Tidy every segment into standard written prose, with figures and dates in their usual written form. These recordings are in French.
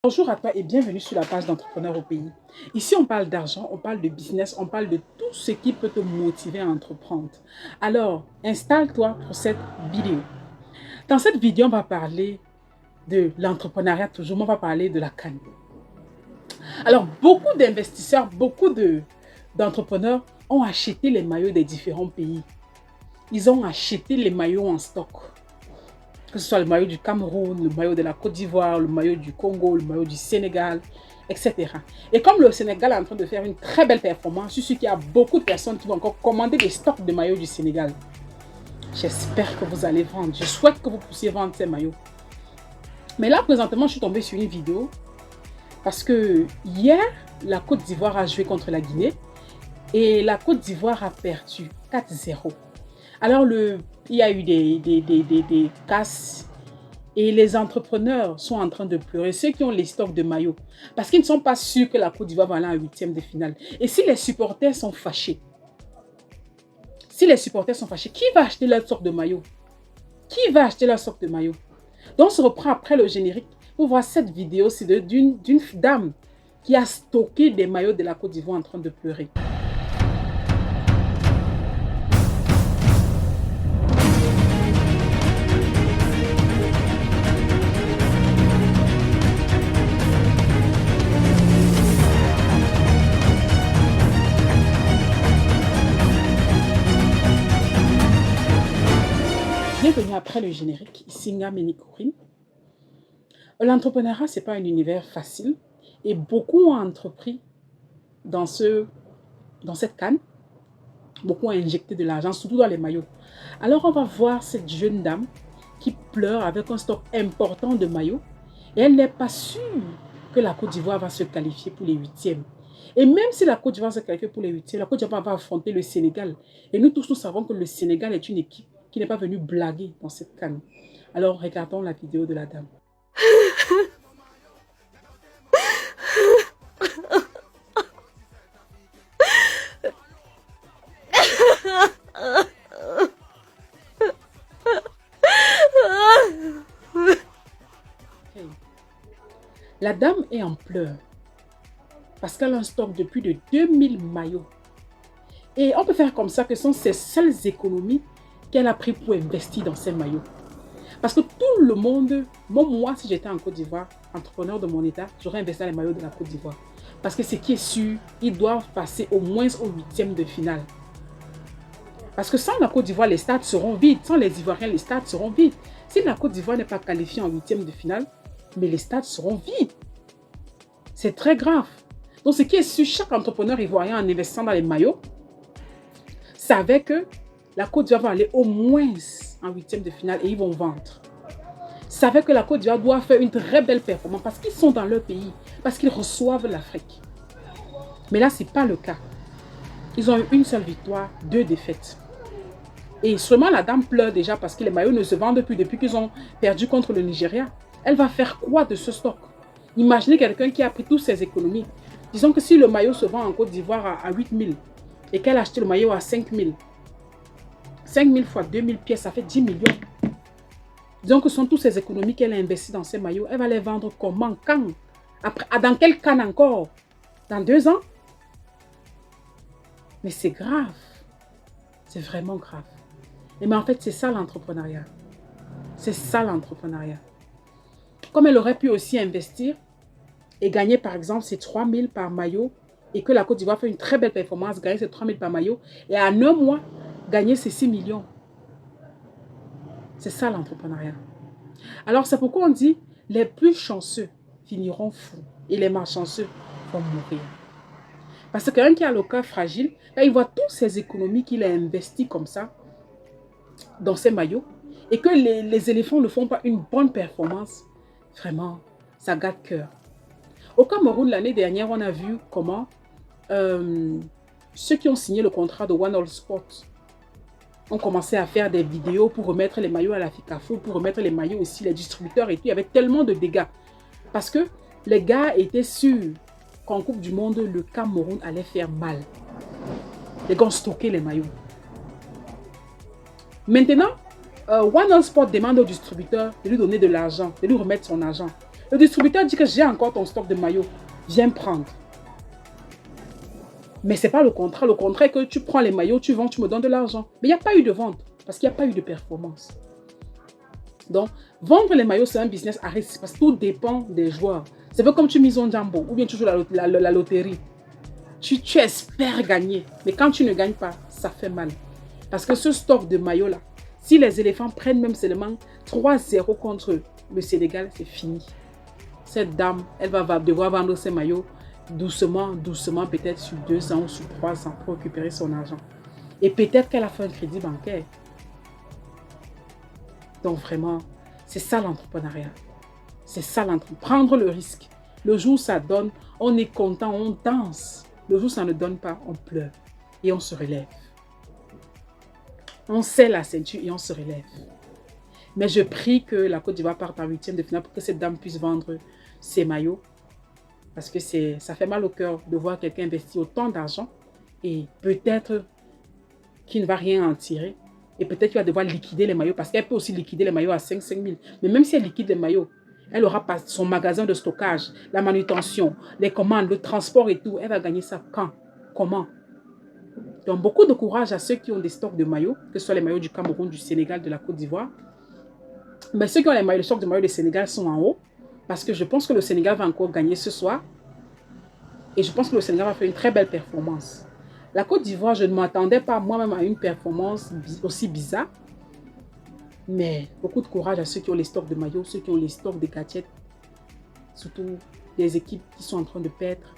Bonjour à toi et bienvenue sur la page d'Entrepreneurs au pays. Ici, on parle d'argent, on parle de business, on parle de tout ce qui peut te motiver à entreprendre. Alors, installe-toi pour cette vidéo. Dans cette vidéo, on va parler de l'entrepreneuriat toujours, mais on va parler de la CAN. Alors, beaucoup d'investisseurs, d'entrepreneurs ont acheté les maillots des différents pays. Ils ont acheté les maillots en stock. Que ce soit le maillot du Cameroun, le maillot de la Côte d'Ivoire, le maillot du Congo, le maillot du Sénégal, etc. Et comme le Sénégal est en train de faire une très belle performance, je suis sûr qu'il y a beaucoup de personnes qui vont encore commander des stocks de maillots du Sénégal. J'espère que vous allez vendre. Je souhaite que vous puissiez vendre ces maillots. Mais là, présentement, je suis tombée sur une vidéo parce que hier, la Côte d'Ivoire a joué contre la Guinée et la Côte d'Ivoire a perdu 4-0. Alors, il y a eu des casses et les entrepreneurs sont en train de pleurer, ceux qui ont les stocks de maillots, parce qu'ils ne sont pas sûrs que la Côte d'Ivoire va aller en huitième de finale. Et si les supporters sont fâchés, qui va acheter leur stock de maillots? Qui va acheter leur stock de maillots? Donc, on se reprend après le générique pour voir cette vidéo, c'est d'une dame qui a stocké des maillots de la Côte d'Ivoire en train de pleurer. Bienvenue après le générique, ici Ngameni Corinne. L'entrepreneuriat, ce n'est pas un univers facile et beaucoup ont entrepris dans cette canne. Beaucoup ont injecté de l'argent, surtout dans les maillots. Alors on va voir cette jeune dame qui pleure avec un stock important de maillots et elle n'est pas sûre que la Côte d'Ivoire va se qualifier pour les huitièmes. Et même si la Côte d'Ivoire se qualifie pour les huitièmes, la Côte d'Ivoire va affronter le Sénégal. Et nous tous, nous savons que le Sénégal est une équipe qui n'est pas venue blaguer dans cette canne. Alors regardons la vidéo de la dame. La dame est en pleurs parce qu'elle a un stock de plus de 2000 maillots. Et on peut faire comme ça que ce sont ses seules économies qu'elle a pris pour investir dans ces maillots. Parce que tout le monde, même moi, si j'étais en Côte d'Ivoire, entrepreneur de mon état, j'aurais investi dans les maillots de la Côte d'Ivoire. Parce que ce qui est sûr, ils doivent passer au moins au huitième de finale. Parce que sans la Côte d'Ivoire, les stades seront vides. Sans les Ivoiriens, les stades seront vides. Si la Côte d'Ivoire n'est pas qualifiée en huitième de finale, mais les stades seront vides. C'est très grave. Donc, ce qui est sûr, chaque entrepreneur ivoirien en investissant dans les maillots savait que la Côte d'Ivoire va aller au moins en huitième de finale et ils vont vendre. Savait que la Côte d'Ivoire doit faire une très belle performance parce qu'ils sont dans leur pays, parce qu'ils reçoivent l'Afrique. Mais là, ce n'est pas le cas. Ils ont eu une seule victoire, 2 défaites. Et seulement la dame pleure déjà parce que les maillots ne se vendent plus depuis qu'ils ont perdu contre le Nigeria. Elle va faire quoi de ce stock? Imaginez quelqu'un qui a pris toutes ses économies. Disons que si le maillot se vend en Côte d'Ivoire à 8 000 et qu'elle a acheté le maillot à 5 000, 5 000 fois 2 000 pièces, ça fait 10 millions. Disons que ce sont toutes ces économies qu'elle a investies dans ces maillots. Elle va les vendre comment? Quand? Après, dans quelle canne encore? Dans 2 ans? Mais c'est grave. C'est vraiment grave. Mais en fait, c'est ça l'entrepreneuriat. C'est ça l'entrepreneuriat. Comme elle aurait pu aussi investir et gagner par exemple ces 3 000 par maillot et que la Côte d'Ivoire fait une très belle performance, gagner ces 3 000 par maillot et en un mois, gagner ces 6 millions. C'est ça l'entrepreneuriat. Alors c'est pourquoi on dit les plus chanceux finiront fous et les malchanceux vont mourir. Parce que quelqu'un qui a le cœur fragile, là, il voit toutes ces économies qu'il a investies comme ça dans ces maillots et que les éléphants ne font pas une bonne performance. Vraiment, ça gâte cœur. Au Cameroun, l'année dernière, on a vu comment ceux qui ont signé le contrat de One All Sport ont commencé à faire des vidéos pour remettre les maillots à la FICAFO, pour remettre les maillots aussi, les distributeurs et tout. Il y avait tellement de dégâts. Parce que les gars étaient sûrs qu'en Coupe du Monde, le Cameroun allait faire mal. Les gars ont stocké les maillots. Maintenant, One All Sport demande au distributeur de lui donner de l'argent, de lui remettre son argent. Le distributeur dit que j'ai encore ton stock de maillots. Viens prendre. Mais ce n'est pas le contrat. Le contrat est que tu prends les maillots, tu vends, tu me donnes de l'argent. Mais il n'y a pas eu de vente parce qu'il n'y a pas eu de performance. Donc, vendre les maillots, c'est un business à risque parce que tout dépend des joueurs. C'est pas comme tu mises un jambo ou bien tu joues la loterie. Tu espères gagner. Mais quand tu ne gagnes pas, ça fait mal. Parce que ce stock de maillots-là, si les éléphants prennent même seulement 3-0 contre le Sénégal, c'est fini. Cette dame, elle va devoir vendre ses maillots doucement, doucement, peut-être sur 2 ans ou sur 3 ans pour récupérer son argent. Et peut-être qu'elle a fait un crédit bancaire. Donc vraiment, c'est ça l'entrepreneuriat. C'est ça l'entrepreneuriat. Prendre le risque. Le jour où ça donne, on est content, on danse. Le jour où ça ne donne pas, on pleure. Et on se relève. On serre la ceinture et on se relève. Mais je prie que la Côte d'Ivoire parte en 8e de finale pour que cette dame puisse vendre ses maillots. Parce que ça fait mal au cœur de voir quelqu'un investir autant d'argent et peut-être qu'il ne va rien en tirer. Et peut-être qu'il va devoir liquider les maillots parce qu'elle peut aussi liquider les maillots à 5 000. Mais même si elle liquide les maillots, elle aura pas son magasin de stockage, la manutention, les commandes, le transport et tout. Elle va gagner ça quand? Comment? Donc, beaucoup de courage à ceux qui ont des stocks de maillots, que ce soit les maillots du Cameroun, du Sénégal, de la Côte d'Ivoire. Mais ceux qui ont les stocks de maillots du Sénégal sont en haut parce que je pense que le Sénégal va encore gagner ce soir. Et je pense que le Sénégal va faire une très belle performance. La Côte d'Ivoire, je ne m'attendais pas moi-même à une performance aussi bizarre. Mais beaucoup de courage à ceux qui ont les stocks de maillots, ceux qui ont les stocks de gadgets. Surtout les équipes qui sont en train de perdre.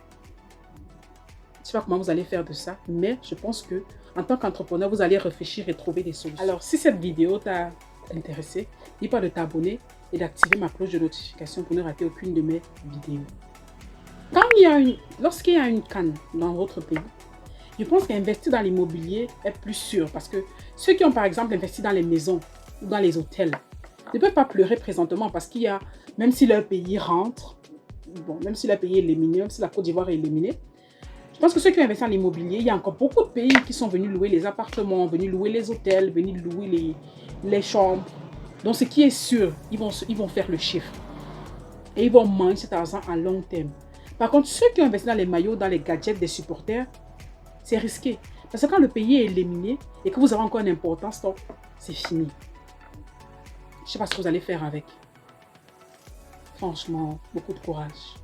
Je ne sais pas comment vous allez faire de ça. Mais je pense que en tant qu'entrepreneur, vous allez réfléchir et trouver des solutions. Alors, si cette vidéo t'a intéressé, n'oublie pas de t'abonner et d'activer ma cloche de notification pour ne rater aucune de mes vidéos. Lorsqu'il y a une canne dans votre pays, je pense qu'investir dans l'immobilier est plus sûr parce que ceux qui ont par exemple investi dans les maisons ou dans les hôtels ne peuvent pas pleurer présentement parce qu'il y a, même si leur pays rentre, bon, même si leur pays est éliminé, même si la Côte d'Ivoire est éliminée, je pense que ceux qui ont investi dans l'immobilier, il y a encore beaucoup de pays qui sont venus louer les appartements, venus louer les hôtels, venus louer les chambres. Donc ce qui est sûr, ils vont faire le chiffre et ils vont manger cet argent à long terme. Par contre, ceux qui ont investi dans les maillots, dans les gadgets des supporters, c'est risqué. Parce que quand le pays est éliminé et que vous avez encore une importance, c'est fini. Je ne sais pas ce que vous allez faire avec. Franchement, beaucoup de courage.